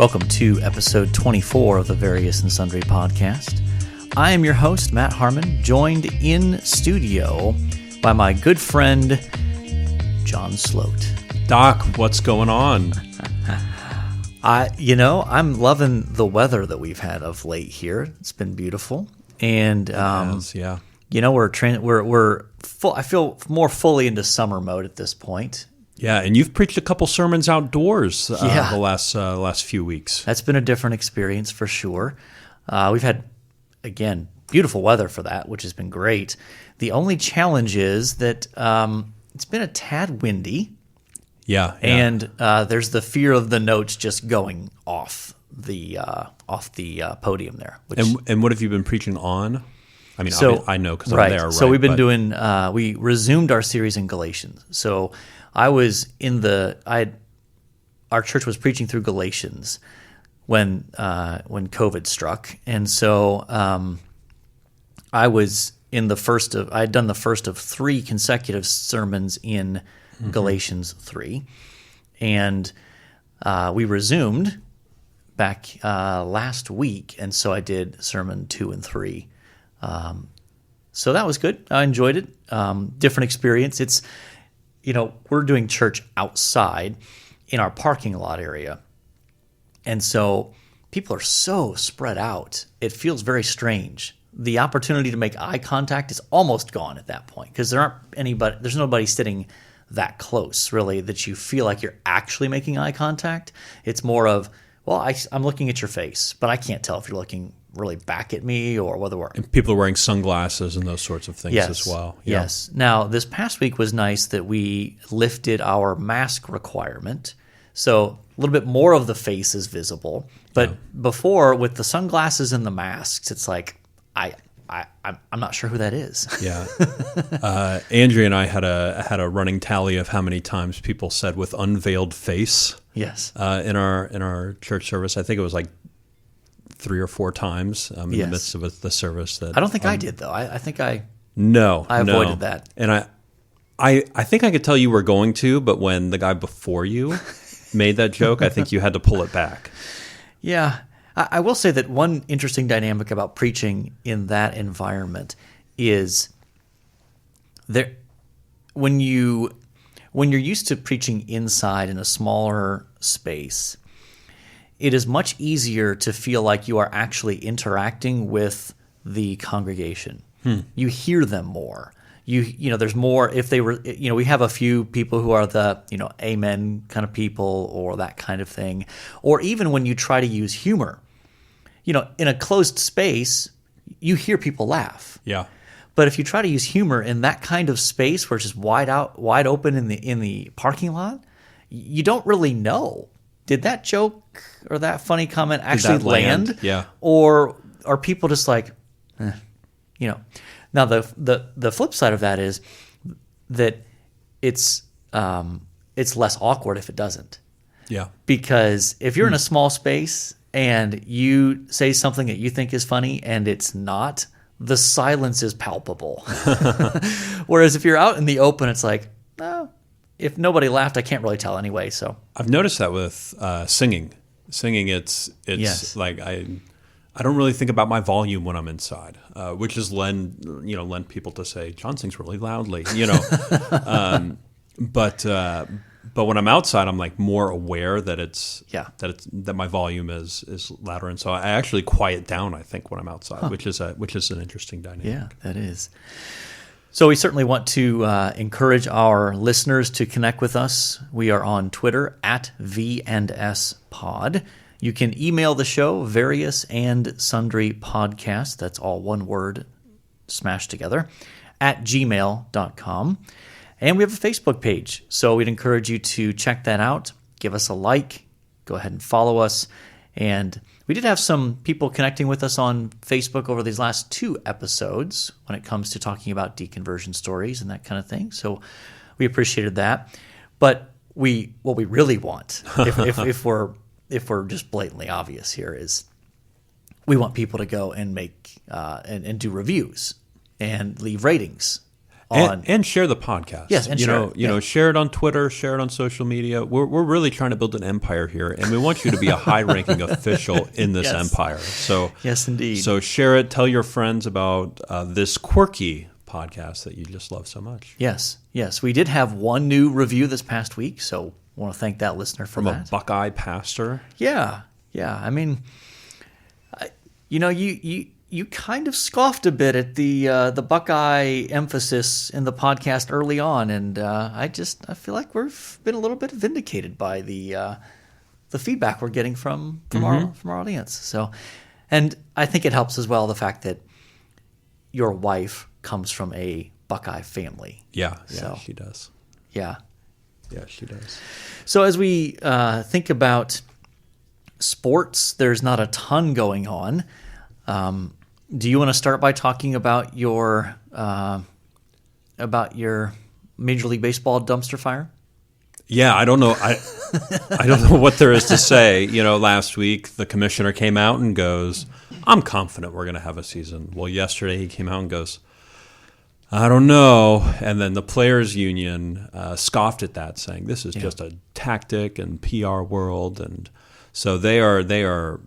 Welcome to episode 24 of the Various and Sundry podcast. I am your host, Matt Harmon, joined in studio by my good friend, John Sloat. Doc, what's going on? I'm loving the weather that we've had of late here. It's been beautiful, and yeah. we're full. I feel more fully into summer mode at this point. Yeah, and you've preached a couple sermons outdoors Yeah. the last few weeks. That's been a different experience for sure. We've had, again, beautiful weather for that, which has been great. The only challenge is that it's been a tad windy. Yeah. And there's the fear of the notes just going off the podium there. And what have you been preaching on? I mean, I know because right. I'm there. Right? So we've been doing. We resumed our series in Galatians. So I was our church was preaching through Galatians when COVID struck, and so I was in the first of. I had done the first of 3 consecutive sermons in Galatians 3, and we resumed back last week, and so I did sermon 2 and 3. So that was good. I enjoyed it. Different experience. It's, we're doing church outside in our parking lot area, and so people are so spread out. It feels very strange. The opportunity to make eye contact is almost gone at that point because there's nobody sitting that close, really, that you feel like you're actually making eye contact. It's more of, I'm looking at your face, but I can't tell if you're looking really back at me or whether we're... And people are wearing sunglasses and those sorts of things as well. Yeah. Yes. Now, this past week was nice that we lifted our mask requirement, so a little bit more of the face is visible. But before, with the sunglasses and the masks, it's like, I'm not sure who that is. Yeah. Andrea and I had a running tally of how many times people said "with unveiled face." Yes. In our church service, I think it was like 3 or 4 times in the midst of the service. That I don't think I did though. I think I avoided that. And I think I could tell you were going to, but when the guy before you made that joke, I think you had to pull it back. Yeah. I will say that one interesting dynamic about preaching in that environment is there when you're used to preaching inside in a smaller space, it is much easier to feel like you are actually interacting with the congregation. You hear them more. There's more. If they were, we have a few people who are the, amen kind of people or that kind of thing. Or even when you try to use humor, in a closed space, you hear people laugh. Yeah. But if you try to use humor in that kind of space where it's just wide open in the parking lot, you don't really know. Did that joke or that funny comment actually land? Yeah. Or are people just like, Now the flip side of that is that it's less awkward if it doesn't. Yeah. Because if you're in a small space and you say something that you think is funny and it's not, the silence is palpable. Whereas if you're out in the open, it's like, if nobody laughed, I can't really tell anyway. So I've noticed that with singing. Singing, it's like I don't really think about my volume when I'm inside, which is lend people to say John sings really loudly, But when I'm outside, I'm like more aware that that my volume is louder, and so I actually quiet down. I think when I'm outside, which is an interesting dynamic. Yeah, that is. So we certainly want to encourage our listeners to connect with us. We are on Twitter at V&S Pod. You can email the show, Various and Sundry Podcast. That's all one word smashed together at gmail.com. And we have a Facebook page, so we'd encourage you to check that out. Give us a like. Go ahead and follow us. And we did have some people connecting with us on Facebook over these last 2 episodes when it comes to talking about deconversion stories and that kind of thing. So we appreciated that. But what we really want, if we're just blatantly obvious here, is we want people to go and make and do reviews and leave ratings and share the podcast. Yes, and share it on Twitter, share it on social media. We're really trying to build an empire here, and we want you to be a high-ranking official in this empire. So yes, indeed. So share it. Tell your friends about this quirky podcast that you just love so much. Yes. We did have one new review this past week, so I want to thank that listener for that. From a Buckeye pastor. Yeah. I mean, you kind of scoffed a bit at the Buckeye emphasis in the podcast early on, and I feel like we've been a little bit vindicated by the feedback we're getting from our audience. So, and I think it helps as well the fact that your wife comes from a Buckeye family. Yeah, she does. Yeah, she does. So as we think about sports, there's not a ton going on. Do you want to start by talking about your Major League Baseball dumpster fire? Yeah, I don't know. I don't know what there is to say. Last week the commissioner came out and goes, "I'm confident we're going to have a season." Well, yesterday he came out and goes, "I don't know." And then the players' union scoffed at that, saying this is just a tactic and PR world, and so they are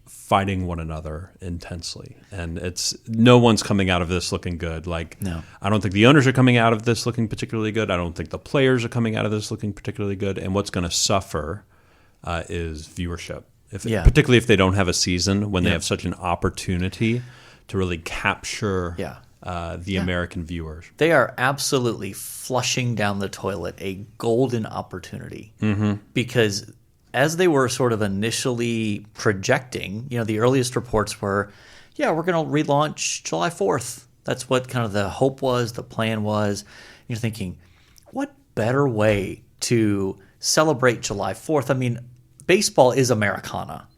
fighting one another intensely, and no one's coming out of this looking good. No. I don't think the owners are coming out of this looking particularly good. I don't think the players are coming out of this looking particularly good. And what's going to suffer is viewership, particularly if they don't have a season when they have such an opportunity to really capture the American viewers. They are absolutely flushing down the toilet a golden opportunity because as they were sort of initially projecting, the earliest reports were, we're going to relaunch July 4th. That's what kind of the hope was, the plan was. You're thinking, what better way to celebrate July 4th? I mean, baseball is Americana.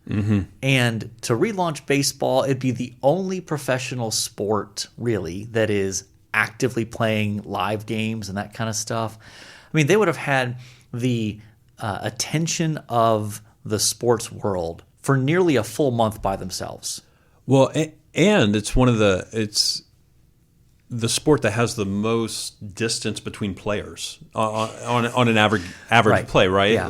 And to relaunch baseball, it'd be the only professional sport, really, that is actively playing live games and that kind of stuff. I mean, they would have had the attention of the sports world for nearly a full month by themselves. Well, and it's the sport that has the most distance between players on an average play, right? Yeah.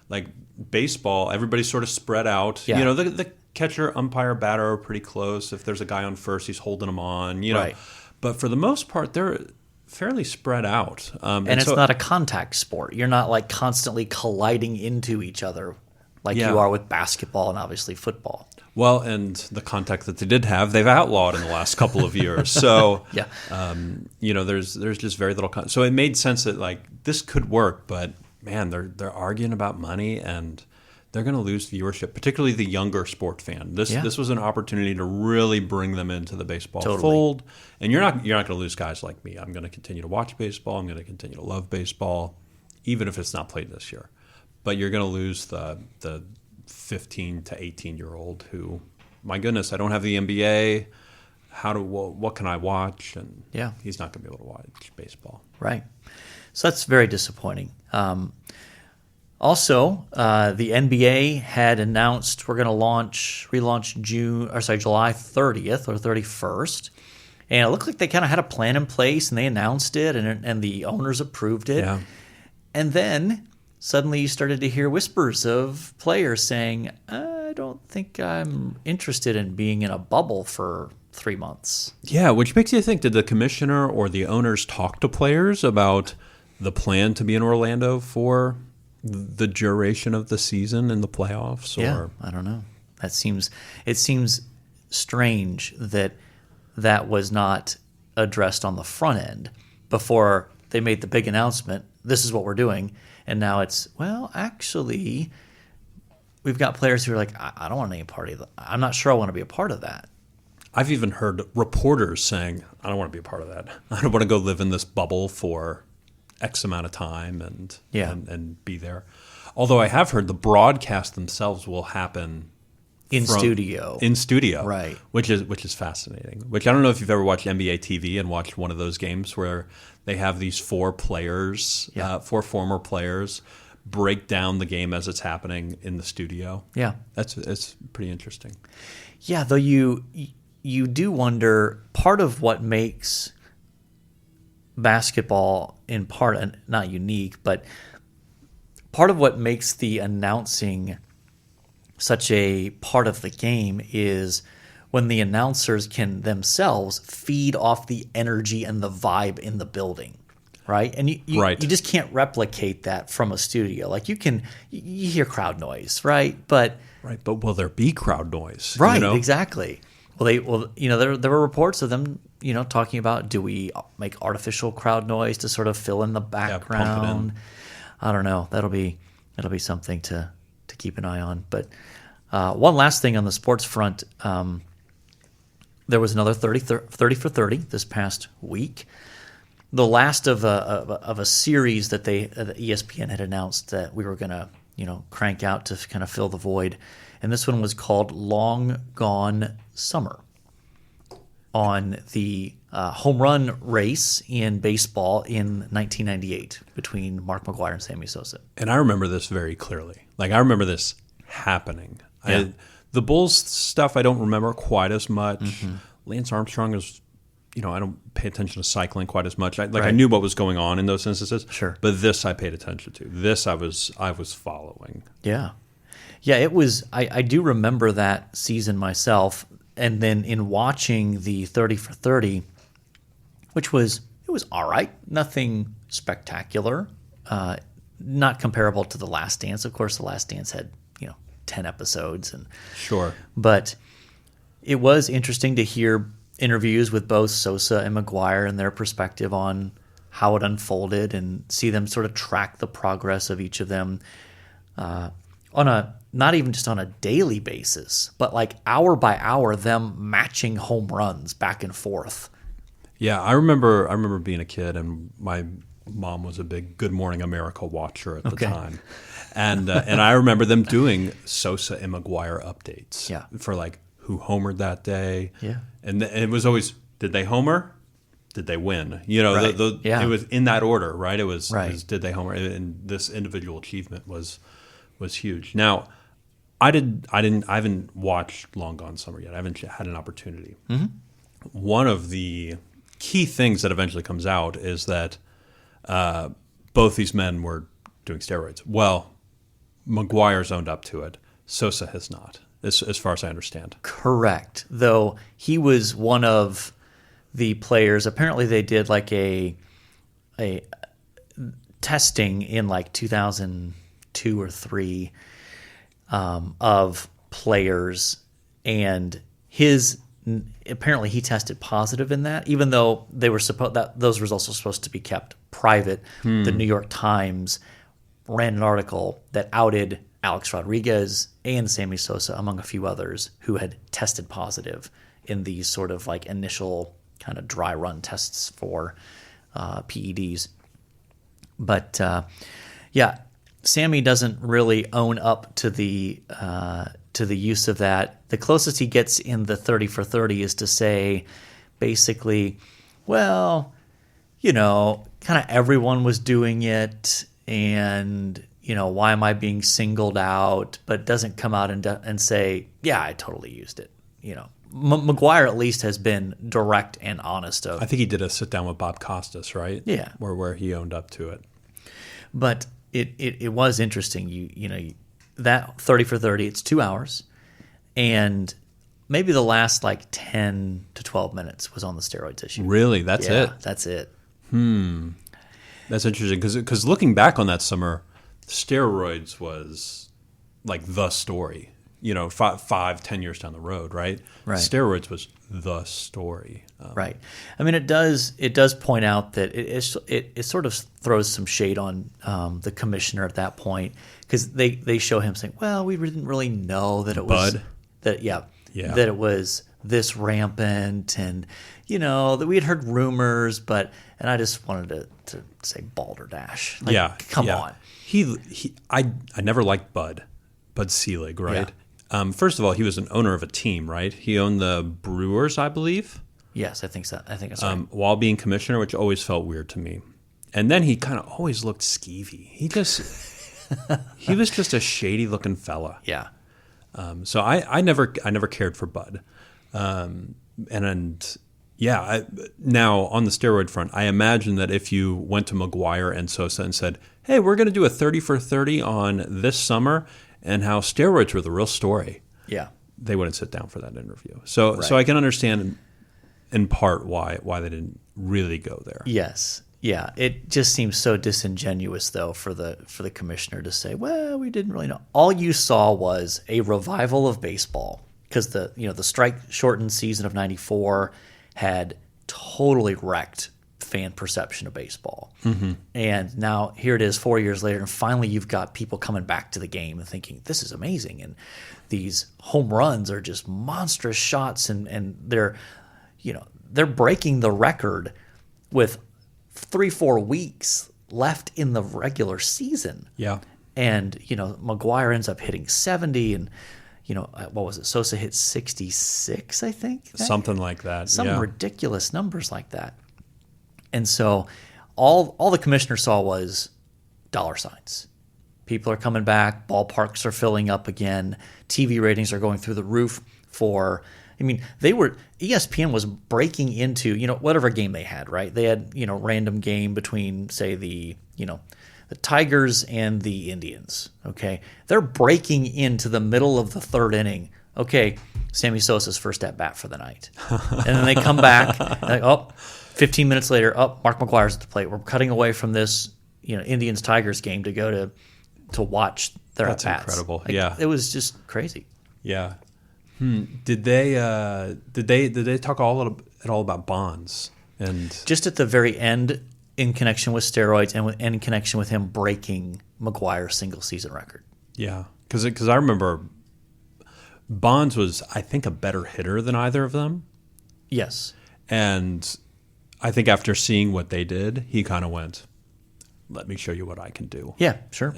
Like baseball, everybody's sort of spread out. Yeah. The catcher, umpire, batter are pretty close. If there's a guy on first, he's holding them on. Right. But for the most part, they're fairly spread out. And it's not a contact sport. You're not constantly colliding into each other like you are with basketball and obviously football. Well, and the contact that they did have, they've outlawed in the last couple of years. So, there's just very little So it made sense that this could work, but man, they're arguing about money and they're going to lose viewership, particularly the younger sport fan. This was an opportunity to really bring them into the baseball fold. And you're not going to lose guys like me. I'm going to continue to watch baseball. I'm going to continue to love baseball, even if it's not played this year. But you're going to lose the 15 to 18-year-old who, my goodness, I don't have the NBA. What can I watch? And he's not going to be able to watch baseball. Right. So that's very disappointing. Also, the NBA had announced we're going to relaunch July 30th or 31st. And it looked like they kind of had a plan in place, and they announced it, and the owners approved it. Yeah. And then suddenly you started to hear whispers of players saying, I don't think I'm interested in being in a bubble for 3 months. Yeah, which makes you think, did the commissioner or the owners talk to players about the plan to be in Orlando for the duration of the season and the playoffs? Yeah, I don't know. It seems strange that was not addressed on the front end before they made the big announcement, this is what we're doing. And now it's, actually, we've got players who are like, I don't want any part of that. I'm not sure I want to be a part of that. I've even heard reporters saying, I don't want to be a part of that. I don't want to go live in this bubble for X amount of time and be there. Although I have heard the broadcast themselves will happen in studio, right? Which is fascinating. Which I don't know if you've ever watched NBA TV and watched one of those games where they have these four former players break down the game as it's happening in the studio. Yeah, it's pretty interesting. Yeah, though you do wonder, part of what makes, I don't want to say basketball in part, and not unique, but part of what makes the announcing such a part of the game is when the announcers can themselves feed off the energy and the vibe in the building, right? And you just can't replicate that from a studio. Like you hear crowd noise, right? But will there be crowd noise? Right, exactly. Well, there were reports of them, talking about, do we make artificial crowd noise to sort of fill in the background? Yeah, pump it in. I don't know. That'll be something to keep an eye on. But one last thing on the sports front, there was another 30 for 30 this past week. The last of a series that ESPN had announced that we were going to crank out to kind of fill the void, and this one was called Long Gone Summer, on the home run race in baseball in 1998 between Mark McGwire and Sammy Sosa. And I remember this very clearly. Like, I remember this happening. Yeah. The Bulls stuff I don't remember quite as much. Mm-hmm. Lance Armstrong is, I don't pay attention to cycling quite as much. I knew what was going on in those instances. Sure. But this I paid attention to. This I was following. Yeah. Yeah, it was. I do remember that season myself. And then in watching the 30 for 30, it was all right. Nothing spectacular. Not comparable to The Last Dance. Of course, The Last Dance had 10 episodes, and sure. But it was interesting to hear interviews with both Sosa and McGwire and their perspective on how it unfolded, and see them sort of track the progress of each of them on not even just on a daily basis, but like hour by hour, them matching home runs back and forth. Yeah, I remember being a kid, and my mom was a big Good Morning America watcher at the time. And I remember them doing Sosa and McGwire updates for like who homered that day. Yeah. And it was always, did they homer? Did they win? Right. It was in that order, right? It was did they homer? And this individual achievement was huge. Now, I haven't watched Long Gone Summer yet. I haven't had an opportunity. Mm-hmm. One of the key things that eventually comes out is that both these men were doing steroids. Well, McGwire's owned up to it. Sosa has not, as far as I understand. Correct. Though he was one of the players. Apparently, they did like a testing in like 2002 or 3 of players, and apparently he tested positive in that, even though those results were supposed to be kept private. The New York Times ran an article that outed Alex Rodriguez and Sammy Sosa, among a few others, who had tested positive in these sort of like initial kind of dry run tests for PEDs. But Sammy doesn't really own up to the use of that. The closest he gets in the 30 for 30 is to say, basically, well, kind of everyone was doing it, and why am I being singled out? But doesn't come out and say, yeah, I totally used it. McGwire at least has been direct and honest. I think he did a sit down with Bob Costas, right? Yeah, where he owned up to it. But it was interesting. That 30 for 30, it's 2 hours, and maybe the last like 10 to 12 minutes was on the steroids issue. Really? That's it? That's it. That's interesting, because looking back on that summer, steroids was like the story. 5-10 years down the road, right? Right. Steroids was the story. Right. I mean, it does point out that it sort of throws some shade on the commissioner at that point, because they show him saying, well, we didn't really know that it was that it was this rampant, and that we had heard rumors, and I just wanted to say balderdash. Come on. I never liked Bud Selig, right? Yeah. First of all, he was an owner of a team, right? He owned the Brewers, I believe. Yes, I think so. I think that's right. While being commissioner, which always felt weird to me. And then he kind of always looked skeevy. He was just a shady looking fella. Yeah. So I never cared for Bud. And Yeah. Now, on the steroid front, I imagine that if you went to McGuire and Sosa and said, hey, we're going to do a 30 for 30 on this summer and how steroids were the real story, yeah, they wouldn't sit down for that interview. So Right. so I can understand in part why they didn't really go there. Yes. Yeah. It just seems so disingenuous, though, for the commissioner to say, well, we didn't really know. All you saw was a revival of baseball because the strike-shortened season of '94 had totally wrecked fan perception of baseball. Mm-hmm. And now here it is 4 years later, and finally you've got people coming back to the game and thinking, this is amazing. And these home runs are just monstrous shots, and they're breaking the record with 3-4 weeks left in the regular season. Yeah. And, McGuire ends up hitting 70, and, what was it? Sosa hit 66, I think? Something like that. Some ridiculous numbers like that. And so all the commissioner saw was dollar signs. People are coming back. Ballparks are filling up again. TV ratings are going through the roof ESPN was breaking into, whatever game they had, right? They had, random game between, say, the Tigers and the Indians, okay? They're breaking into the middle of the third inning. Okay, Sammy Sosa's first at bat for the night. And then they come back, and 15 minutes later, Mark McGuire's at the plate. We're cutting away from this, Indians-Tigers game to go to watch their at-bats. That's incredible. Yeah. It was just crazy. Yeah. Did they talk at all about bonds and just at the very end in connection with steroids and in connection with him breaking McGuire's single season record? Yeah, because I remember Bonds was, I think, a better hitter than either of them. Yes, and I think after seeing what they did, he kind of went, "Let me show you what I can do." Yeah, sure.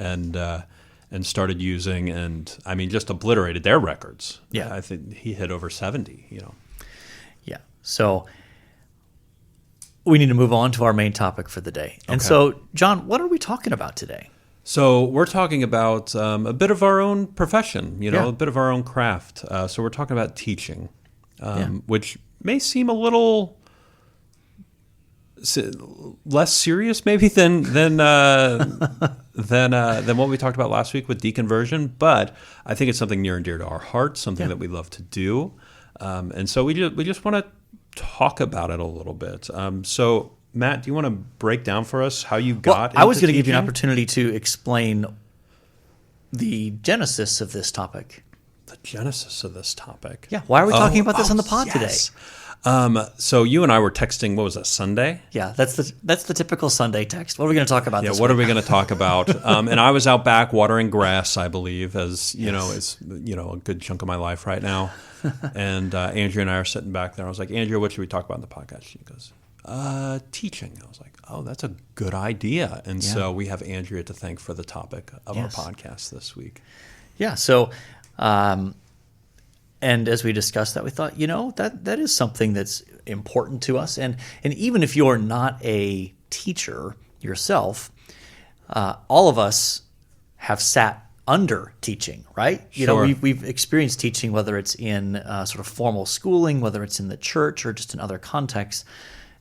And started using, and I mean, just obliterated their records. Yeah. I think he hit over 70, Yeah. So we need to move on to our main topic for the day. And so, John, what are we talking about today? So we're talking about a bit of our own profession, a bit of our own craft. So we're talking about teaching, which may seem a little less serious maybe than what we talked about last week with deconversion, but I think it's something near and dear to our hearts, something that we love to do, and so we just want to talk about it a little bit. So Matt, do you want to break down for us how you got into I was going to give you an teaching? opportunity to explain the genesis of this topic. The genesis of this topic. Yeah, why are we talking about this on the pod today? So you and I were texting, what was that, Sunday? Yeah, that's the typical Sunday text. What are we going to talk about this what week? are we going to talk about? And I was out back watering grass, I believe, as it's a good chunk of my life right now. And Andrea and I are sitting back there. I was like, Andrea, what should we talk about in the podcast? She goes, teaching. I was like, oh, that's a good idea. And so we have Andrea to thank for the topic of our podcast this week. Yeah, so and as we discussed that, we thought, that is something that's important to us. And even if you're not a teacher yourself, all of us have sat under teaching, right? Sure. We've experienced teaching, whether it's in sort of formal schooling, whether it's in the church or just in other contexts.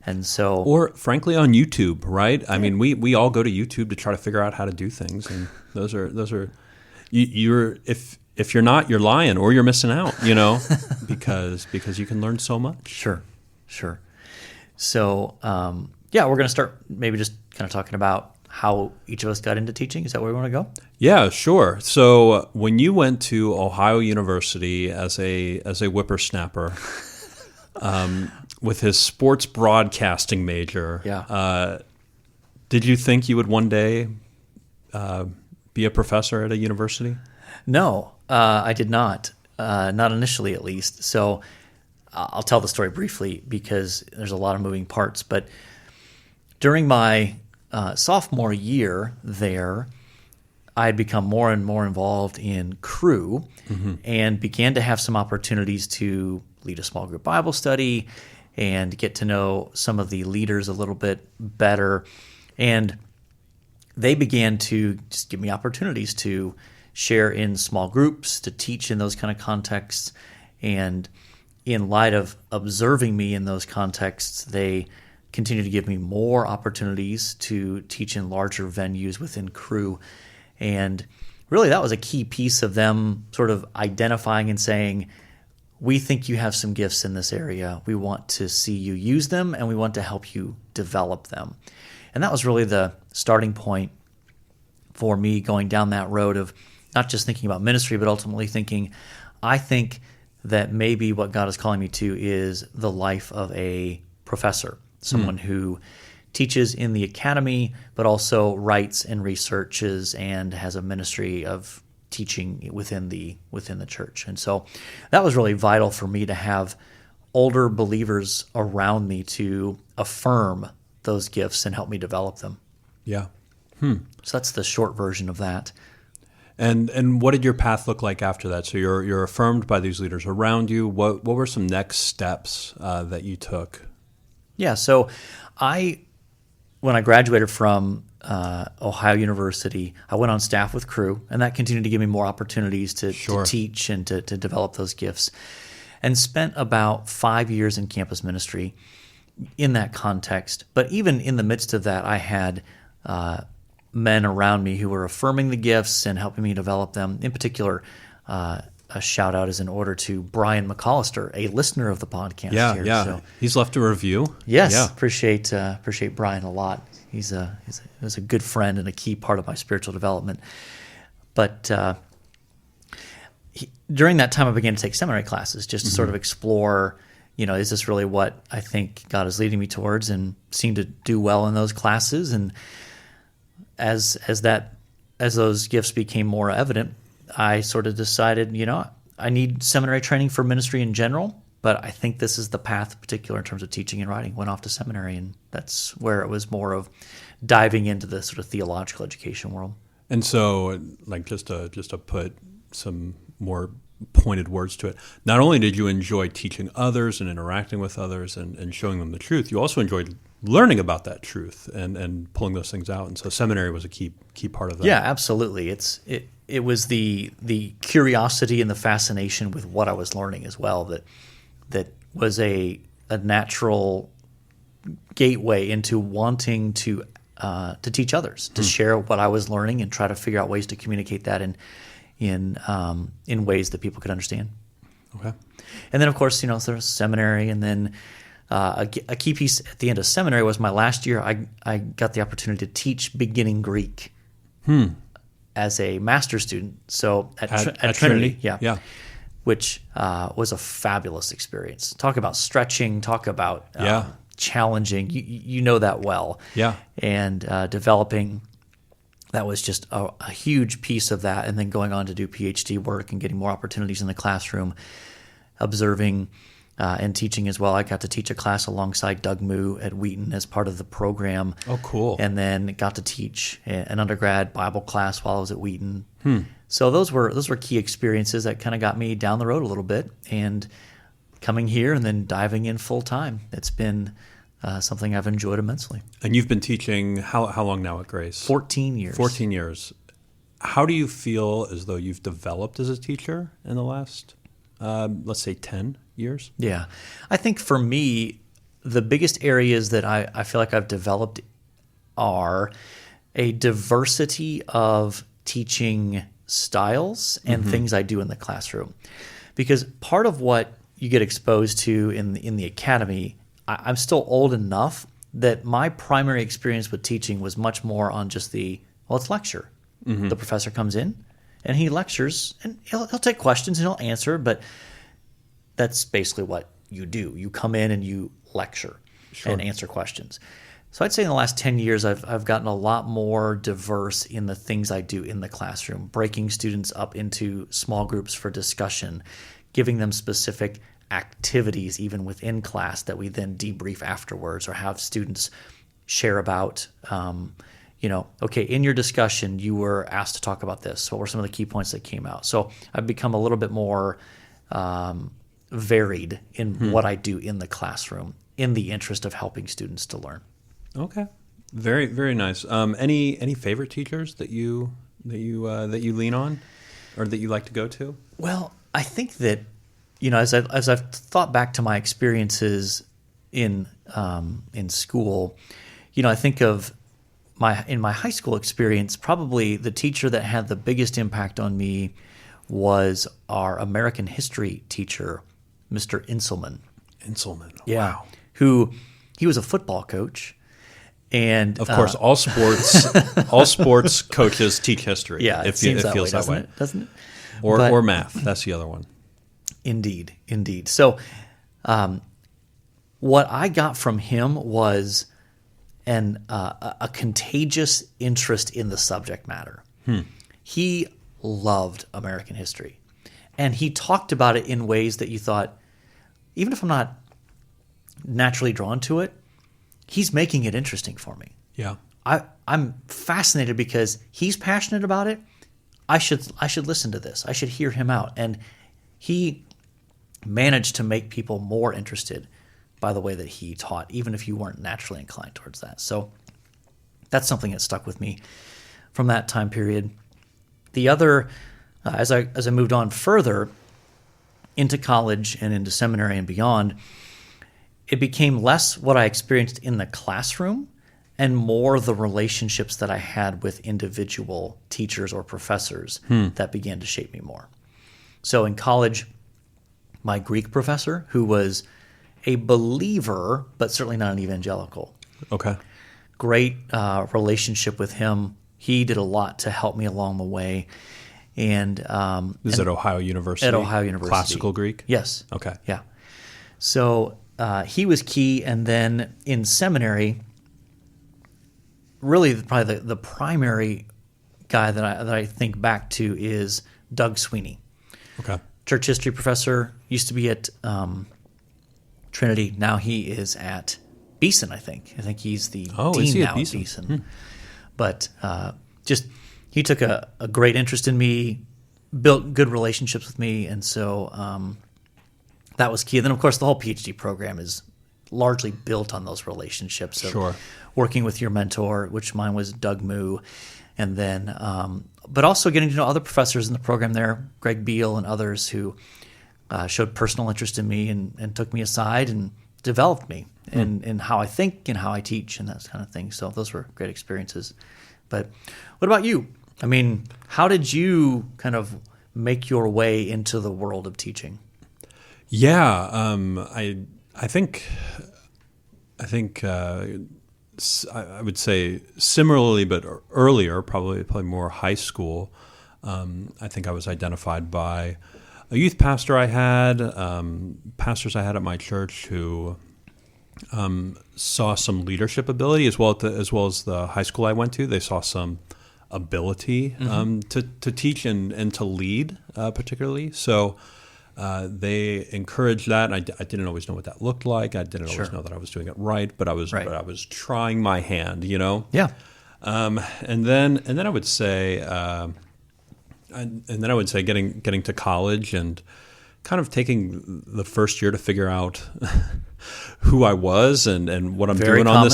And so, or frankly, on YouTube, right? I mean, we all go to YouTube to try to figure out how to do things, and those are you're if you're not, you're lying or you're missing out, because you can learn so much. Sure. So, we're going to start maybe just kind of talking about how each of us got into teaching. Is that where we want to go? Yeah, sure. So when you went to Ohio University as a whippersnapper, with his sports broadcasting major, did you think you would one day be a professor at a university? No, I did not. Not initially, at least. So I'll tell the story briefly because there's a lot of moving parts. But during my sophomore year there, I had become more and more involved in crew and began to have some opportunities to lead a small group Bible study and get to know some of the leaders a little bit better. And they began to just give me opportunities to share in small groups, to teach in those kind of contexts. And, in light of observing me in those contexts, they continue to give me more opportunities to teach in larger venues within Cru. And really, that was a key piece of them sort of identifying and saying, we think you have some gifts in this area. We want to see you use them, and we want to help you develop them. And that was really the starting point for me going down that road of not just thinking about ministry, but ultimately thinking, I think that maybe what God is calling me to is the life of a professor, someone who teaches in the academy, but also writes and researches and has a ministry of teaching within the church. And so that was really vital for me to have older believers around me to affirm those gifts and help me develop them. Yeah. So that's the short version of that. And what did your path look like after that? So you're affirmed by these leaders around you. What were some next steps that you took? Yeah, so when I graduated from Ohio University, I went on staff with Cru, and that continued to give me more opportunities to teach and to develop those gifts, and spent about 5 years in campus ministry in that context. But even in the midst of that, I had men around me who were affirming the gifts and helping me develop them. In particular, a shout out is in order to Brian McAllister, a listener of the podcast. Yeah. So, he's left a review. Yes, yeah. Appreciate Brian a lot. He's a good friend and a key part of my spiritual development. But during that time, I began to take seminary classes just to sort of explore, is this really what I think God is leading me towards, and seemed to do well in those classes. And as those gifts became more evident, I sort of decided, I need seminary training for ministry in general, but I think this is the path, particular in terms of teaching and writing. Went off to seminary, and that's where it was more of diving into the sort of theological education world. And so, like, just to put some more pointed words to it, not only did you enjoy teaching others and interacting with others and showing them the truth, you also enjoyed learning about that truth and pulling those things out. And so seminary was a key part of that. Yeah, absolutely. It was the curiosity and the fascination with what I was learning as well that was a natural gateway into wanting to teach others, to share what I was learning and try to figure out ways to communicate that in ways that people could understand. Okay. And then, of course, there was seminary, and then a key piece at the end of seminary was my last year. I got the opportunity to teach beginning Greek as a master's student. So at Trinity, yeah, which was a fabulous experience. Talk about stretching. Talk about challenging. You know that well. Yeah, and developing. That was just a huge piece of that, and then going on to do PhD work and getting more opportunities in the classroom, observing and teaching as well. I got to teach a class alongside Doug Moo at Wheaton as part of the program. Oh, cool. And then got to teach an undergrad Bible class while I was at Wheaton. So those were key experiences that kind of got me down the road a little bit, and coming here and then diving in full time. It's been something I've enjoyed immensely. And you've been teaching how long now at Grace? 14 years. 14 years. How do you feel as though you've developed as a teacher in the last, let's say, 10 years? Yeah. I think for me, the biggest areas that I feel like I've developed are a diversity of teaching styles and things I do in the classroom. Because part of what you get exposed to in the academy, I'm still old enough that my primary experience with teaching was much more on just it's lecture. The professor comes in and he lectures, and he'll take questions and he'll answer, but that's basically what you do. You come in and you lecture and answer questions. So I'd say in the last 10 years, I've gotten a lot more diverse in the things I do in the classroom, breaking students up into small groups for discussion, giving them specific activities even within class that we then debrief afterwards, or have students share about, okay, in your discussion, you were asked to talk about this. What were some of the key points that came out? So I've become a little bit more varied in what I do in the classroom in the interest of helping students to learn. Okay. Very, very nice. Any favorite teachers that you lean on or that you like to go to? Well, I think that as I've thought back to my experiences in school, I think of in my high school experience, probably the teacher that had the biggest impact on me was our American history teacher, Mr. Inselman. Yeah. Wow. He was a football coach. And of course, all sports coaches teach history. Yeah, it feels that way, doesn't it? Or math. That's the other one. Indeed. So, what I got from him was a contagious interest in the subject matter. He loved American history, and he talked about it in ways that you thought, even if I'm not naturally drawn to it, he's making it interesting for me. Yeah. I'm fascinated because he's passionate about it. I should listen to this. I should hear him out. And he managed to make people more interested by the way that he taught, even if you weren't naturally inclined towards that. So that's something that stuck with me from that time period. The other, as I moved on further into college and into seminary and beyond, it became less what I experienced in the classroom and more the relationships that I had with individual teachers or professors that began to shape me more. So in college, my Greek professor, who was a believer, but certainly not an evangelical. Okay. Great relationship with him. He did a lot to help me along the way. And this is at Ohio University? At Ohio University. Classical Greek? Yes. Okay. Yeah. So he was key. And then in seminary, really probably the primary guy that I think back to is Doug Sweeney. Okay. Church history professor, used to be at Trinity. Now he is at Beeson, I think. I think he's the dean now at Beeson. But he took a great interest in me, built good relationships with me, and so that was key. And then, of course, the whole PhD program is largely built on those relationships of working with your mentor, which mine was Doug Moo, and then but also getting to know other professors in the program there, Greg Beal and others who showed personal interest in me and took me aside and developed me in how I think and how I teach and that kind of thing. So those were great experiences. But what about you? I mean, how did you kind of make your way into the world of teaching? Yeah, I think I would say similarly, but earlier, probably more high school. I think I was identified by a youth pastor I had, pastors I had at my church who saw some leadership ability as well as the high school I went to. They saw some ability to teach and to lead, particularly. So they encouraged that. And I didn't always know what that looked like. I didn't always know that I was doing it right, but I was trying my hand, Yeah. And then I would say, getting to college and kind of taking the first year to figure out who I was and what I'm doing on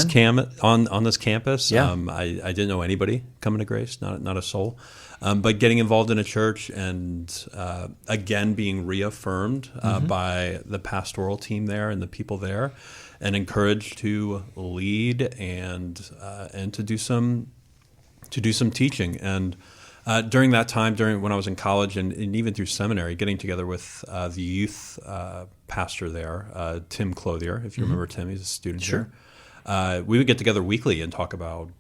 this campus. Yeah. I didn't know anybody coming to Grace, not a soul. But getting involved in a church and again being reaffirmed by the pastoral team there and the people there, and encouraged to lead and to do some teaching. And during that time, when I was in college and even through seminary, getting together with the youth pastor there, Tim Clothier, if you remember Tim, he's a student here. We would get together weekly and talk about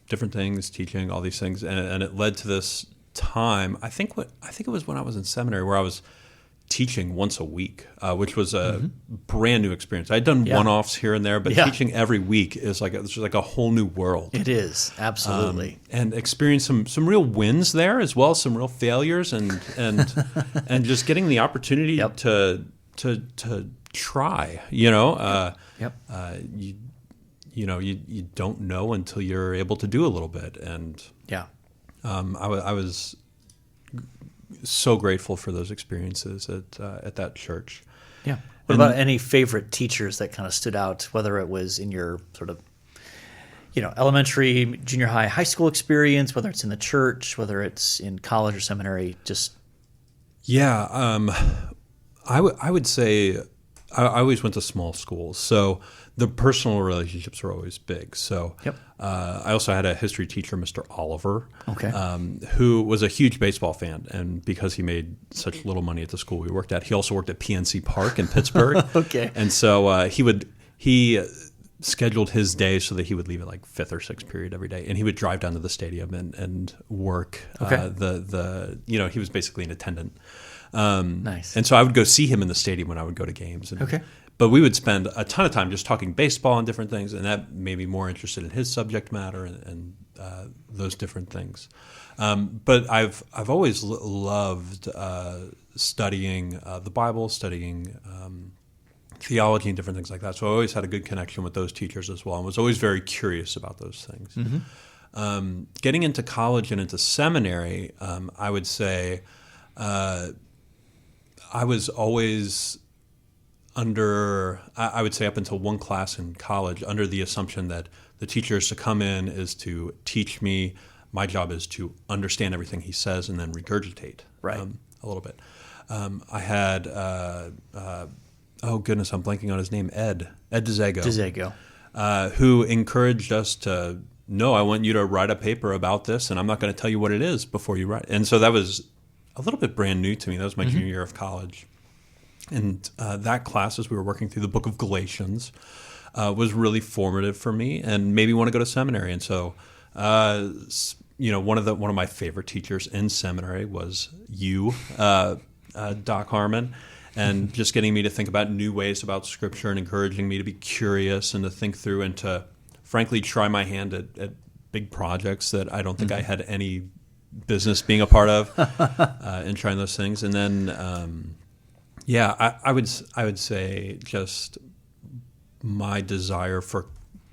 different things, teaching, all these things, and it led to this time. I think it was when I was in seminary where I was teaching once a week, which was a brand new experience. I'd done one-offs here and there, but teaching every week is like a whole new world. It is, absolutely. And experience some real wins there as well as some real failures and and just getting the opportunity to try. You don't know until you're able to do a little bit. And I was so grateful for those experiences at that church. Yeah. What about any favorite teachers that kind of stood out, whether it was in your sort of, elementary, junior high, high school experience, whether it's in the church, whether it's in college or seminary, just... Yeah. I would say I always went to small schools, so the personal relationships were always big. So I also had a history teacher, Mr. Oliver, who was a huge baseball fan. And because he made such little money at the school we worked at, he also worked at PNC Park in Pittsburgh. And so he scheduled his day so that he would leave at like 5th or 6th period every day. And he would drive down to the stadium and work. He was basically an attendant. Nice. And so I would go see him in the stadium when I would go to games. But we would spend a ton of time just talking baseball and different things, and that made me more interested in his subject matter and those different things. But I've always loved studying the Bible, studying theology and different things like that. So I always had a good connection with those teachers as well, and was always very curious about those things. Getting into college and into seminary, I would say I was always I would say up until one class in college, under the assumption that the teacher is to come in, is to teach me. My job is to understand everything he says and then regurgitate a little bit. I had, oh goodness, I'm blanking on his name, Ed DeZago, who encouraged us to, no, I want you to write a paper about this, and I'm not going to tell you what it is before you write. And so that was a little bit brand new to me. That was my junior year of college. And that class, as we were working through the book of Galatians, was really formative for me and made me want to go to seminary. And so, one of my favorite teachers in seminary was you, Doc Harmon, and just getting me to think about new ways about Scripture and encouraging me to be curious and to think through and to, frankly, try my hand at big projects that I don't think I had any business being a part of, and trying those things. And then, I would say just my desire for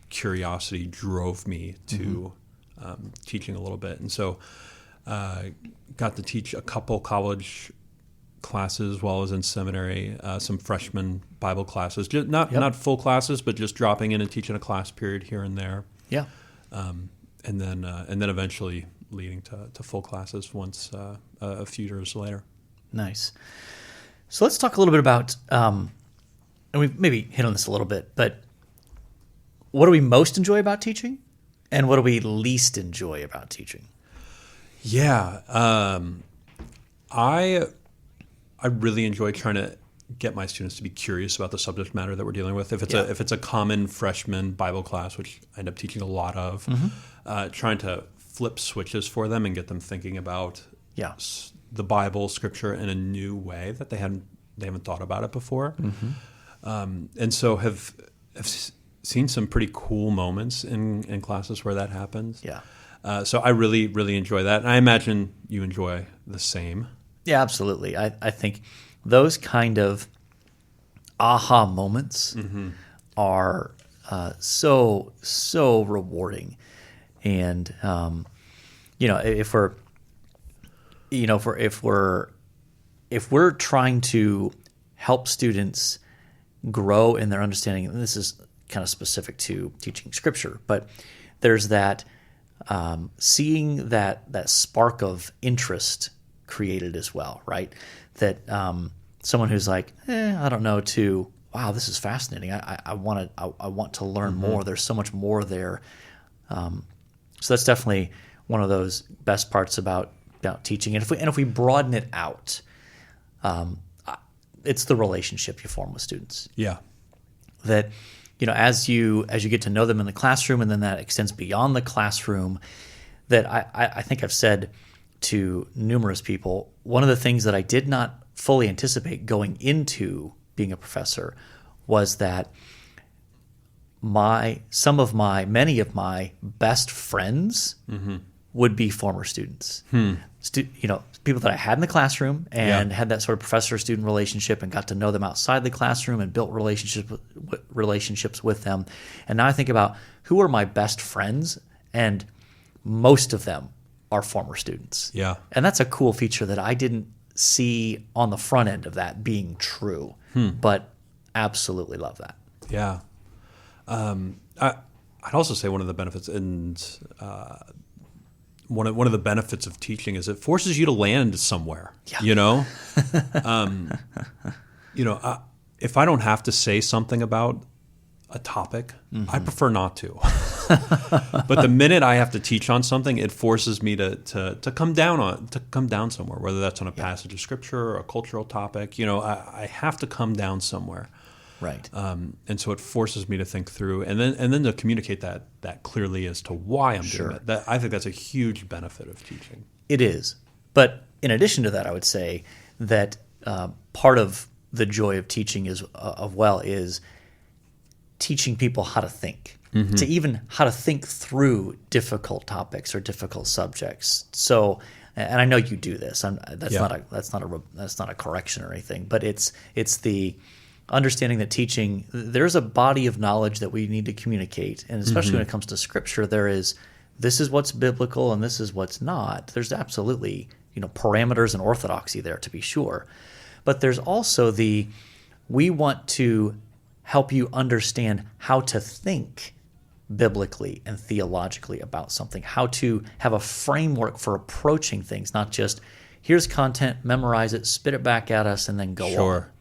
curiosity drove me to teaching a little bit. And so got to teach a couple college classes while I was in seminary, some freshman Bible classes, just not full classes, but just dropping in and teaching a class period here and there. And then eventually leading to full classes once a few years later. Nice. So let's talk a little bit about, and we've maybe hit on this a little bit, but what do we most enjoy about teaching, and what do we least enjoy about teaching? Yeah, I really enjoy trying to get my students to be curious about the subject matter that we're dealing with. If it's a common freshman Bible class, which I end up teaching a lot of, trying to flip switches for them and get them thinking about the Bible, Scripture, in a new way that they haven't thought about it before, and so have seen some pretty cool moments in classes where that happens. So I really, really enjoy that, and I imagine you enjoy the same. Yeah, absolutely. I think those kind of aha moments are so rewarding, and if we're trying to help students grow in their understanding, and this is kind of specific to teaching Scripture, but there's that seeing that spark of interest created as well, right? That someone who's like, I don't know, to wow, this is fascinating. I want to learn more. There's so much more there. So that's definitely one of those best parts about teaching. And if we broaden it out, it's the relationship you form with students. Yeah. That as you get to know them in the classroom, and then that extends beyond the classroom. That I think I've said to numerous people, one of the things that I did not fully anticipate going into being a professor was that many of my best friends would be former students. People that I had in the classroom and had that sort of professor-student relationship and got to know them outside the classroom and built relationships with them. And now I think about who are my best friends, and most of them are former students. Yeah. And that's a cool feature that I didn't see on the front end of that being true, but absolutely love that. Yeah. I'd also say one of the benefits, and one of the benefits of teaching is it forces you to land somewhere. If I don't have to say something about a topic, I prefer not to. But the minute I have to teach on something, it forces me to come down somewhere, whether that's on a passage of scripture or a cultural topic. I have to come down somewhere. Right. And so it forces me to think through and then to communicate that clearly as to why I'm doing it. I think that's a huge benefit of teaching. It is. But in addition to that, I would say that part of the joy of teaching is teaching people how to think, to even how to think through difficult topics or difficult subjects. So, and I know you do this. That's not a correction or anything, but it's the understanding that teaching, there's a body of knowledge that we need to communicate, and especially when it comes to Scripture, this is what's biblical and this is what's not. There's absolutely parameters and orthodoxy there, to be sure. But there's also we want to help you understand how to think biblically and theologically about something, how to have a framework for approaching things, not just here's content, memorize it, spit it back at us, and then go on. Sure.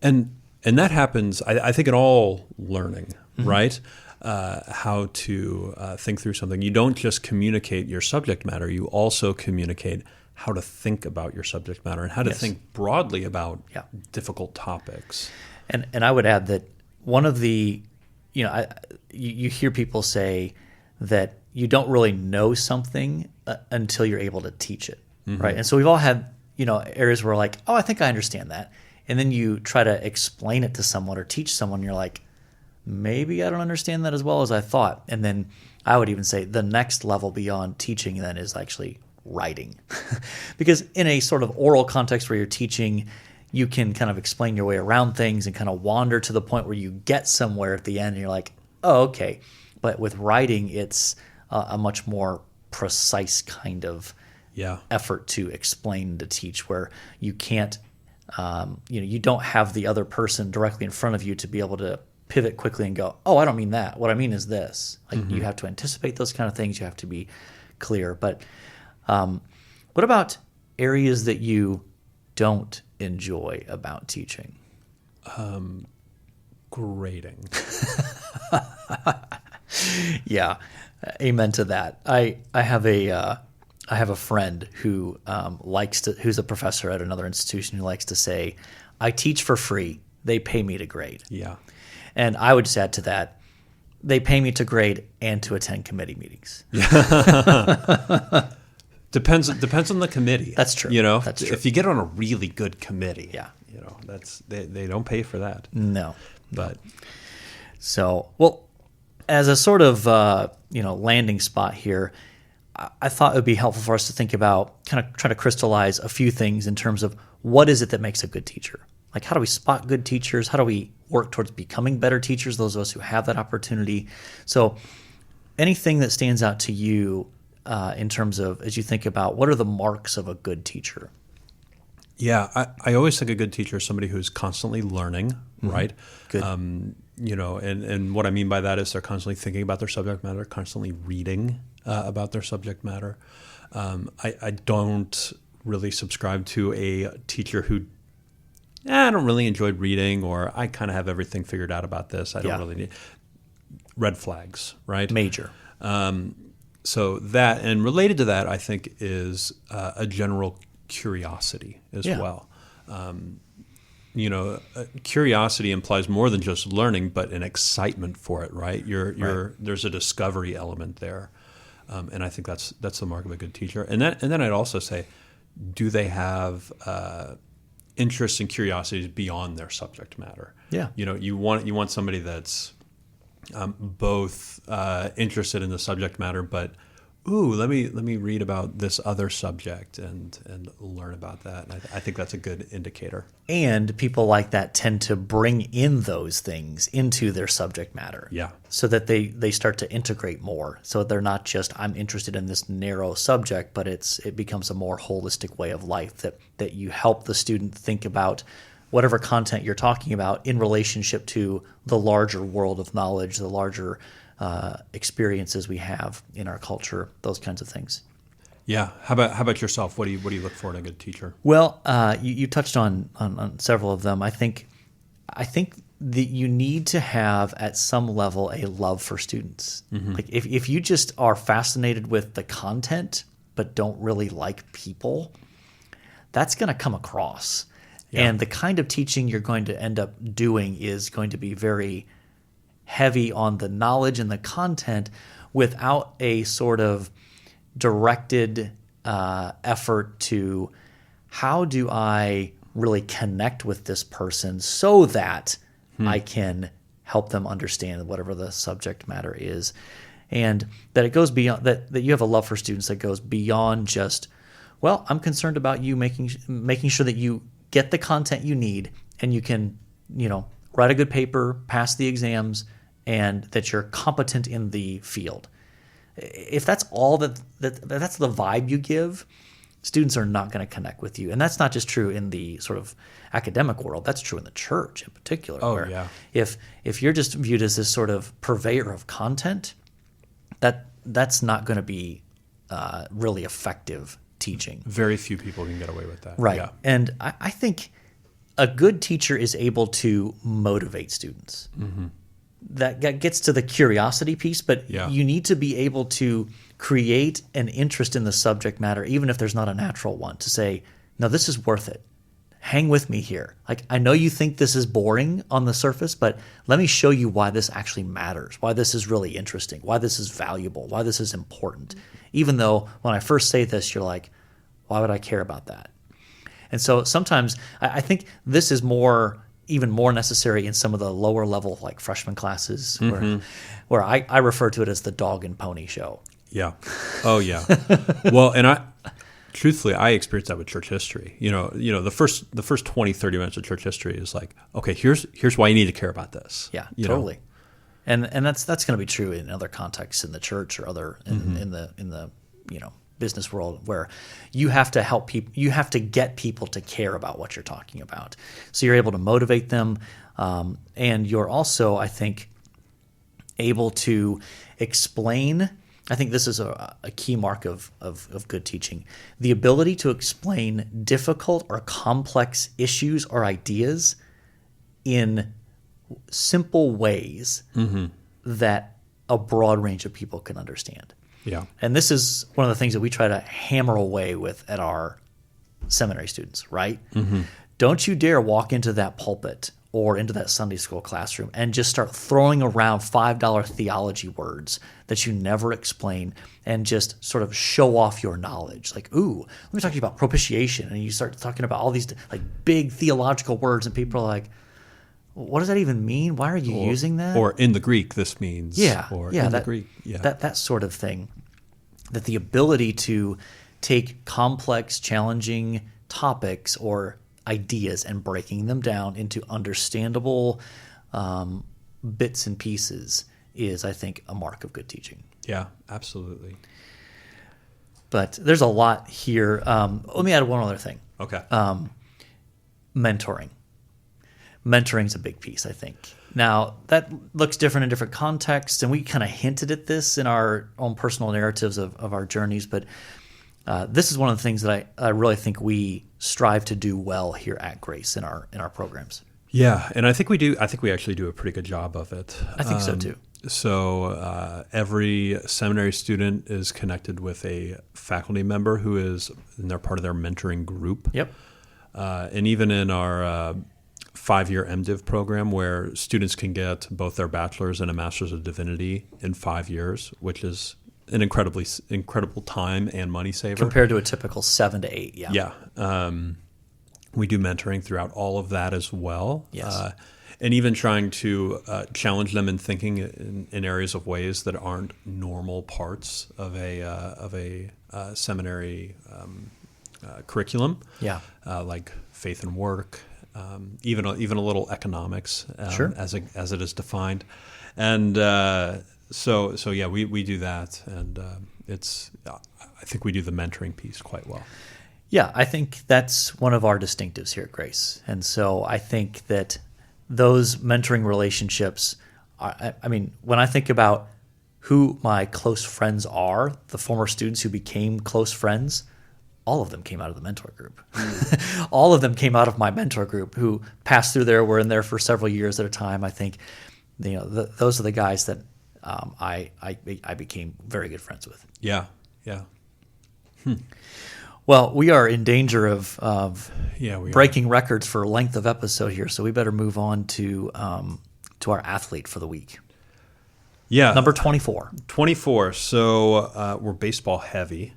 And that happens, I think, in all learning, right? How to think through something. You don't just communicate your subject matter, you also communicate how to think about your subject matter and how to think broadly about difficult topics. And I would add that one of the, you hear people say that you don't really know something until you're able to teach it, right? And so we've all had, areas where we're like, oh, I think I understand that. And then you try to explain it to someone or teach someone, you're like, maybe I don't understand that as well as I thought. And then I would even say the next level beyond teaching then is actually writing. Because in a sort of oral context where you're teaching, you can kind of explain your way around things and kind of wander to the point where you get somewhere at the end and you're like, oh, okay. But with writing, it's a much more precise kind of effort to explain, to teach, where you can't, you don't have the other person directly in front of you to be able to pivot quickly and go, oh, I don't mean that. What I mean is this. Like you have to anticipate those kind of things. You have to be clear. But what about areas that you don't enjoy about teaching? Grading. Yeah, amen to that. I have a friend who who's a professor at another institution, who likes to say, I teach for free. They pay me to grade. Yeah. And I would just add to that, they pay me to grade and to attend committee meetings. Depends on the committee. That's true. That's true. If you get on a really good committee, yeah, that's they don't pay for that. No. But so, well, as a sort of landing spot here, I thought it would be helpful for us to think about, kind of try to crystallize a few things in terms of what is it that makes a good teacher? Like, how do we spot good teachers? How do we work towards becoming better teachers, those of us who have that opportunity? So anything that stands out to you in terms of, as you think about, what are the marks of a good teacher? Yeah, I always think a good teacher is somebody who's constantly learning, right? Good. And what I mean by that is they're constantly thinking about their subject matter, constantly reading about their subject matter. I don't really subscribe to a teacher who, I don't really enjoy reading, or I kind of have everything figured out about this. I don't really need red flags, right? Major. So that, and related to that, I think, is a general curiosity as well. Curiosity implies more than just learning, but an excitement for it, right? There's a discovery element there, and I think that's the mark of a good teacher. And then I'd also say, do they have interests and curiosities beyond their subject matter? Yeah. You want somebody that's both interested in the subject matter, but let me read about this other subject and learn about that. And I think that's a good indicator. And people like that tend to bring in those things into their subject matter. Yeah. So that they start to integrate more. So they're not just, I'm interested in this narrow subject, but it becomes a more holistic way of life that you help the student think about whatever content you're talking about in relationship to the larger world of knowledge, the larger experiences we have in our culture, those kinds of things. Yeah. How about yourself? What do you look for in a good teacher? Well, you touched on several of them. I think I think that you need to have at some level a love for students. Like if you just are fascinated with the content but don't really like people, that's going to come across. Yeah. And the kind of teaching you're going to end up doing is going to be very heavy on the knowledge and the content without a sort of directed effort to how do I really connect with this person so that I can help them understand whatever the subject matter is. And that it goes beyond that you have a love for students that goes beyond just, well, I'm concerned about you making sure that you get the content you need and you can, write a good paper, pass the exams, and that you're competent in the field. If that's all that's the vibe you give, students are not going to connect with you. And that's not just true in the sort of academic world. That's true in the church in particular. Oh, yeah. If you're just viewed as this sort of purveyor of content, that's not going to be really effective teaching. Very few people can get away with that. Right. Yeah. And I think a good teacher is able to motivate students. That gets to the curiosity piece, but you need to be able to create an interest in the subject matter, even if there's not a natural one, to say, no, this is worth it. Hang with me here. Like, I know you think this is boring on the surface, but let me show you why this actually matters, why this is really interesting, why this is valuable, why this is important. Even though when I first say this, you're like, why would I care about that? And so sometimes I think this is even more necessary in some of the lower level, like freshman classes, where I refer to it as the dog and pony show. Yeah. Oh, yeah. Well, and truthfully, I experienced that with church history. The first 20, 30 minutes of church history is like, okay, here's why you need to care about this. Yeah, totally. And that's going to be true in other contexts in the church or other in the business world, where you have to help people, you have to get people to care about what you're talking about. So you're able to motivate them, and you're also, I think, able to explain. I think this is a key mark of good teaching. The ability to explain difficult or complex issues or ideas in simple ways that a broad range of people can understand. Yeah. And this is one of the things that we try to hammer away with at our seminary students, right? Don't you dare walk into that pulpit or into that Sunday school classroom and just start throwing around $5 theology words that you never explain and just sort of show off your knowledge. Like, ooh, let me talk to you about propitiation. And you start talking about all these like big theological words, and people are like, what does that even mean? Why are you using that? Or in the Greek, this means. The Greek. Yeah. That sort of thing. That the ability to take complex, challenging topics or ideas and breaking them down into understandable bits and pieces is, I think, a mark of good teaching. Yeah, absolutely. But there's a lot here. Let me add one other thing. Okay. Mentoring. Mentoring is a big piece, I think. Now, that looks different in different contexts, and we kind of hinted at this in our own personal narratives of our journeys, but this is one of the things that I really think we strive to do well here at Grace in our programs. Yeah, and I think we do. I think we actually do a pretty good job of it. I think so too. So every seminary student is connected with a faculty member who is, and they're part of their mentoring group. Yep. And even in our 5-year MDiv program, where students can get both their bachelor's and a master's of divinity in 5 years, which is an incredible time and money saver compared to a typical 7 to 8. Yeah. We do mentoring throughout all of that as well. Yes. And even trying to challenge them in thinking in areas of ways that aren't normal parts of a seminary curriculum. Yeah. Like faith and work, even a little economics, sure. as it is defined, and so yeah, we do that, and I think we do the mentoring piece quite well. Yeah, I think that's one of our distinctives here at Grace, and so I think that those mentoring relationships are, I mean, when I think about who my close friends are, the former students who became close friends, all of them came out of the mentor group. All of them came out of my mentor group who passed through there, were in there for several years at a time. I think, those are the guys that I became very good friends with. Yeah, yeah. Well, we are in danger of we breaking records for length of episode here, so we better move on to our athlete for the week. Yeah, number 24. 24. So we're baseball heavy,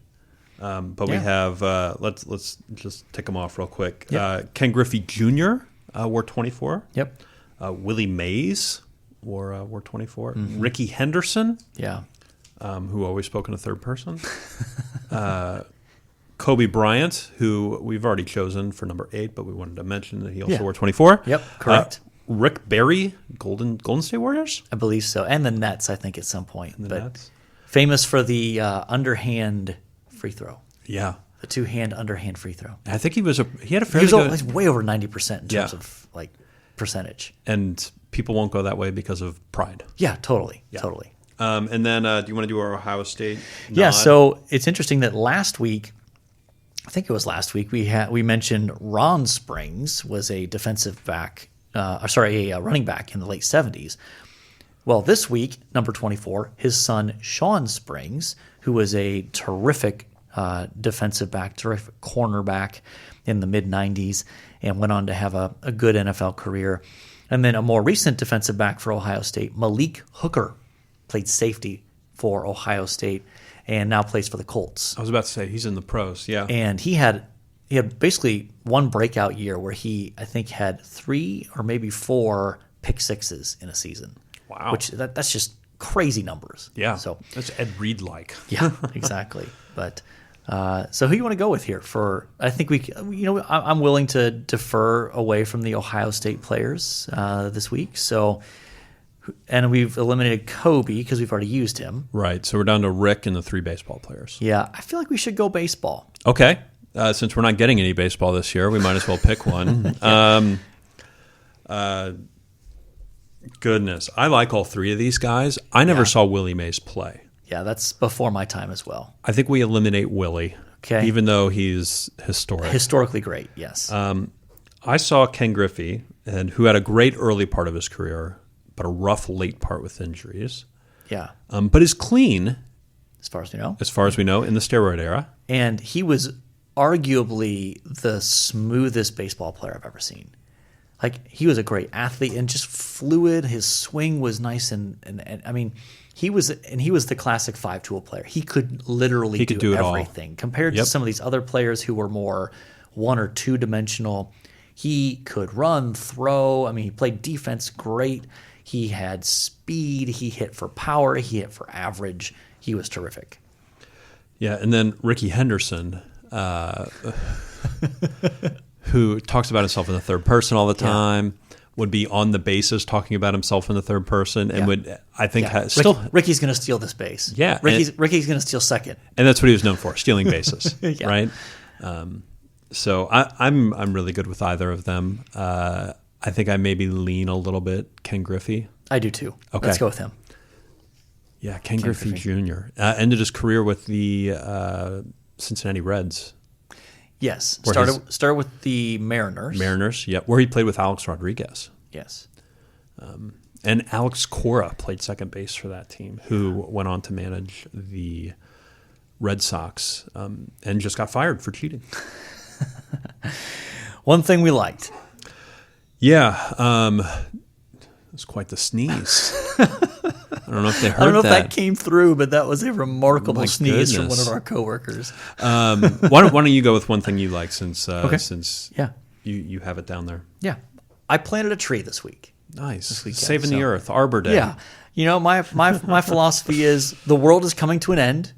but we have let's just tick them off real quick. Yep. Ken Griffey Jr. Wore 24. Yep. Willie Mays wore 24. Mm-hmm. Ricky Henderson. Yeah. Who always spoke in a third person. Kobe Bryant, who we've already chosen for number 8, but we wanted to mention that he also wore 24. Yep, correct. Rick Barry, Golden State Warriors? I believe so. And the Nets, I think, at some point. Nets. Famous for the underhand free throw. Yeah. The two-hand underhand free throw. I think he had a fairly good... He was way over 90% in terms of percentage. And people won't go that way because of pride. Yeah, totally. Totally. And then do you want to do our Ohio State nod? Yeah, so it's interesting that last week, I think it was last week, we mentioned Ron Springs was a defensive back, a running back in the late 70s. Well, this week, number 24, his son Sean Springs, who was a terrific defensive back, terrific cornerback in the mid-90s, and went on to have a good NFL career. And then a more recent defensive back for Ohio State, Malik Hooker, played safety for Ohio State and now plays for the Colts. I was about to say, he's in the pros, yeah. And he had basically one breakout year where he, I think, had 3 or maybe 4 pick sixes in a season. Wow. Which that's just crazy numbers. Yeah. So that's Ed Reed-like. Yeah, exactly. But so who do you want to go with here? I think I'm willing to defer away from the Ohio State players this week. So, and we've eliminated Kobe because we've already used him. Right. So we're down to Rick and the 3 baseball players. Yeah, I feel like we should go baseball. Okay. Since we're not getting any baseball this year, we might as well pick one. Goodness, I like all 3 of these guys. I never saw Willie Mays play. Yeah, that's before my time as well. I think we eliminate Willie, okay, even though he's historically great. Yes. I saw Ken Griffey, and who had a great early part of his career, but a rough late part with injuries. Yeah. But is clean, as far as we know. As far as we know, in the steroid era. And he was arguably the smoothest baseball player I've ever seen. Like, he was a great athlete and just fluid. His swing was nice, and I mean, he was the classic 5-tool player. He could literally do everything all. Compared to some of these other players who were more 1 or 2 dimensional. He could run, throw. I mean, he played defense great. He had speed. He hit for power. He hit for average. He was terrific. Yeah, and then Ricky Henderson, who talks about himself in the third person all the time, would be on the bases talking about himself in the third person, and would, I think, Ricky's going to steal this base. Yeah, Ricky's going to steal second, and that's what he was known for, stealing bases, right? So I'm really good with either of them. I think I maybe lean a little bit Ken Griffey. I do too. Okay, let's go with him. Yeah, Ken Griffey Jr. Ended his career with the Cincinnati Reds. Yes, started with the Mariners. Mariners, yeah, where he played with Alex Rodriguez. Yes. And Alex Cora played second base for that team, who went on to manage the Red Sox and just got fired for cheating. One thing we liked. Yeah, it was quite the sneeze. I don't know if they heard that. I don't know if that came through, but that was a remarkable sneeze from one of our coworkers. Why don't you go with one thing you like since you have it down there? Yeah. I planted a tree this week. Nice. Saving the earth, Arbor Day. Yeah. You know, my philosophy is the world is coming to an end.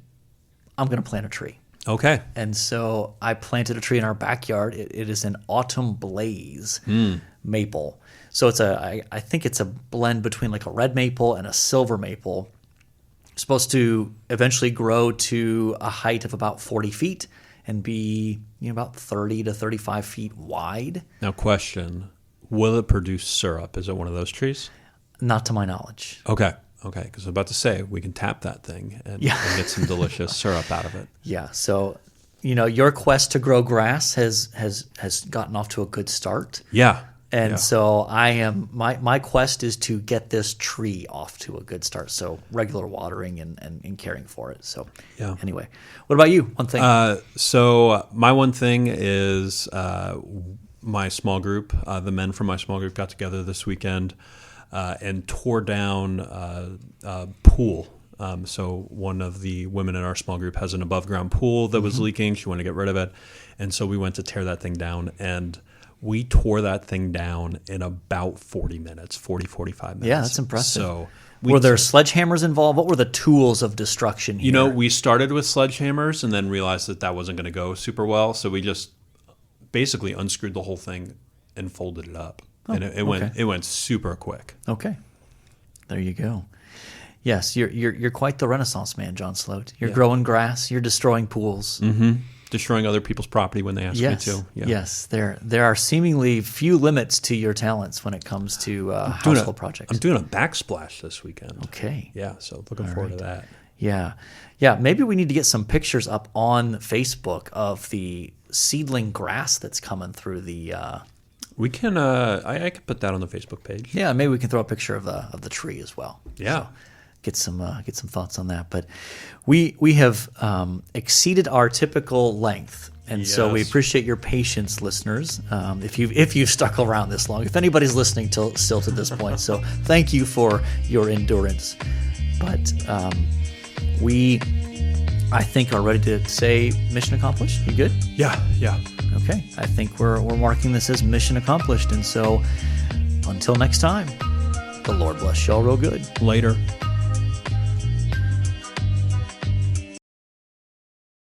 I'm going to plant a tree. Okay. And so I planted a tree in our backyard. It is an autumn blaze maple. So I think it's a blend between like a red maple and a silver maple. It's supposed to eventually grow to a height of about 40 feet and be about 30 to 35 feet wide. Now, question: will it produce syrup? Is it one of those trees? Not to my knowledge. Okay. Because I was about to say we can tap that thing and get some delicious syrup out of it. Yeah. So, your quest to grow grass has gotten off to a good start. Yeah. And so my quest is to get this tree off to a good start. So regular watering and caring for it. So anyway, what about you? One thing. So my one thing is my small group, the men from my small group got together this weekend and tore down a pool. So one of the women in our small group has an above ground pool that was leaking. She wanted to get rid of it. And so we went to tear that thing down, and we tore that thing down in about 40 minutes, 45 minutes. Yeah, that's impressive. So were there sledgehammers involved? What were the tools of destruction here? We started with sledgehammers and then realized that wasn't going to go super well. So we just basically unscrewed the whole thing and folded it up. And it went super quick. Okay. There you go. Yes, you're quite the Renaissance man, John Sloat. You're growing grass. You're destroying pools. Mm-hmm. Destroying other people's property when they ask me to. Yeah. Yes, there are seemingly few limits to your talents when it comes to household projects. I'm doing a backsplash this weekend. Okay. Yeah, so looking forward to that. Yeah. Maybe we need to get some pictures up on Facebook of the seedling grass that's coming through the. We can. I can put that on the Facebook page. Yeah, maybe we can throw a picture of the tree as well. Yeah. So get some thoughts on that. But we have exceeded our typical length, and so we appreciate your patience, listeners. If you've stuck around this long, if anybody's listening still to this point, so thank you for your endurance. But we, I think, are ready to say mission accomplished. You good? Yeah. Okay. I think we're marking this as mission accomplished, and so until next time, the Lord bless y'all real good. Later.